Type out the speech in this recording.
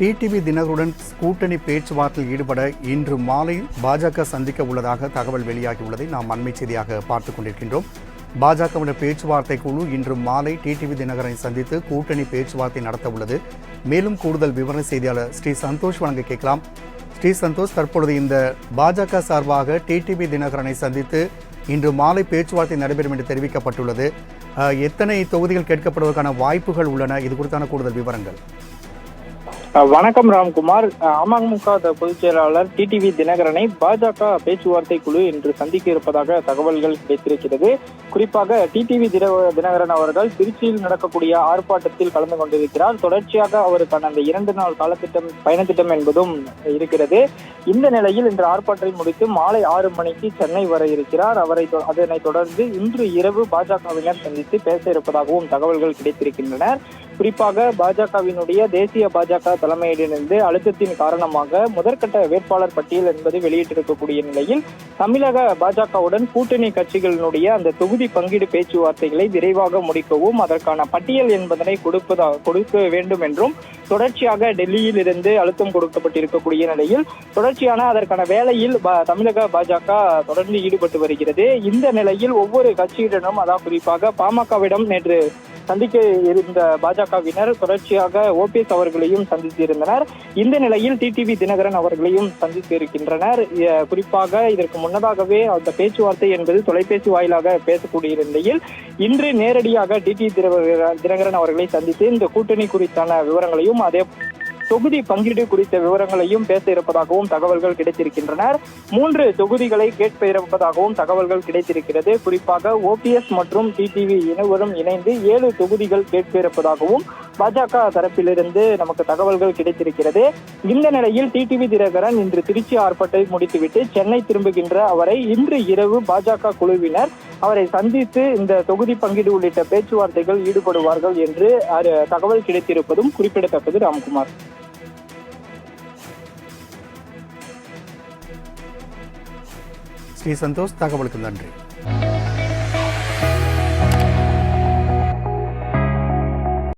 TTV தினகரனுடன் கூட்டணி பேச்சுவார்த்தையில் ஈடுபட இன்று மாலை பாஜக சந்திக்க உள்ளதாக தகவல் வெளியாகியுள்ளதை நாம் அண்மை செய்தியாக பார்த்துக் கொண்டிருக்கின்றோம். பாஜகவினர் பேச்சுவார்த்தை குழு இன்று மாலை டிடிவி தினகரனை சந்தித்து கூட்டணி பேச்சுவார்த்தை நடத்த உள்ளது. மேலும் கூடுதல் விவர செய்தியாளர் ஸ்ரீ சந்தோஷ் வழங்க கேட்கலாம். ஸ்ரீ சந்தோஷ், தற்பொழுது இந்த பாஜக சார்பாக டிடிவி தினகரனை சந்தித்து இன்று மாலை பேச்சுவார்த்தை நடைபெறும் என்று தெரிவிக்கப்பட்டுள்ளது. எத்தனை தொகுதிகள் கேட்கப்படுவதற்கான வாய்ப்புகள் உள்ளன? இது குறித்தான கூடுதல் விவரங்கள். வணக்கம் ராம்குமார். அமமுக பொதுச் செயலாளர் டிடிவி தினகரனை பாஜக பேச்சுவார்த்தை குழு இன்று சந்திக்க இருப்பதாக தகவல்கள் கிடைத்திருக்கிறது. குறிப்பாக டிடிவி தினகரன் அவர்கள் திருச்சியில் நடக்கக்கூடிய ஆர்ப்பாட்டத்தில் கலந்து கொண்டிருக்கிறார். தொடர்ச்சியாக அவருக்கான அந்த 2 நாள் காலத்திட்டம் பயணத்திட்டம் என்பதும் இருக்கிறது. இந்த நிலையில் இன்று ஆர்ப்பாட்டத்தை முடித்து மாலை 6 மணிக்கு சென்னை வர இருக்கிறார். அதனைத் தொடர்ந்து இன்று இரவு பாஜகவினர் சந்தித்து பேச இருப்பதாகவும் தகவல்கள் கிடைத்திருக்கின்றன. குறிப்பாக பாஜகவினுடைய தேசிய பாஜக தலைமையிலிருந்து அழுத்தத்தின் காரணமாக முதற்கட்ட வேட்பாளர் பட்டியல் என்பது வெளியிட்டிருக்கக்கூடிய நிலையில் தமிழக பாஜகவுடன் கூட்டணி கட்சிகளினுடைய அந்த தொகுதி பங்கீடு பேச்சுவார்த்தைகளை விரைவாக முடிக்கவும் அதற்கான பட்டியல் என்பதனை கொடுக்க வேண்டும் என்றும் தொடர்ச்சியாக டெல்லியில் இருந்து அழுத்தம் கொடுக்கப்பட்டிருக்கக்கூடிய நிலையில் தொடர்ச்சியான அதற்கான வேலையில் தமிழக பாஜக தொடர்ந்து ஈடுபட்டு வருகிறது. இந்த நிலையில் ஒவ்வொரு கட்சியிடனும் அதாவது குறிப்பாக பாமகவிடம் நேற்று சந்திக்க இருந்த பாஜகவினர் தொடர்ச்சியாக ஓபிஎஸ் அவர்களையும் சந்தித்திருந்தனர். இந்த நிலையில் டிடிவி தினகரன் அவர்களையும் சந்தித்து இருக்கின்றனர். குறிப்பாக இதற்கு முன்னதாகவே அந்த பேச்சுவார்த்தை என்பது தொலைபேசி வாயிலாக பேசக்கூடிய நிலையில் இன்று நேரடியாக டிடிவி தினகரன் அவர்களை சந்தித்து இந்த கூட்டணி குறித்தான விவரங்களையும் அதே தொகுதி பங்கீடு குறித்த விவரங்களையும் பேச இருப்பதாகவும் தகவல்கள் கிடைத்திருக்கின்றன. 3 தொகுதிகளை கேட்ப இருப்பதாகவும் தகவல்கள் கிடைத்திருக்கிறது. குறிப்பாக ஓபிஎஸ் மற்றும் டிடிவி இருவரும் இணைந்து 7 தொகுதிகள் கேட்ப இருப்பதாகவும் பாஜக தரப்பிலிருந்து நமக்கு தகவல்கள் கிடைத்திருக்கிறது. இந்த நிலையில் டிடிவி தினகரன் இன்று திருச்சி ஆர்ப்பாட்டத்தை முடித்துவிட்டு சென்னை திரும்புகின்ற அவரை இன்று இரவு பாஜக குழுவினர் அவரை சந்தித்து இந்த தொகுதி பங்கீடு உள்ளிட்ட பேச்சுவார்த்தைகள் ஈடுபடுவார்கள் என்று தகவல் கிடைத்திருப்பதும் குறிப்பிடத்தக்கது. ராம்குமார். ஸ்ரீ சந்தோஷ், தகவலுக்கு நன்றி.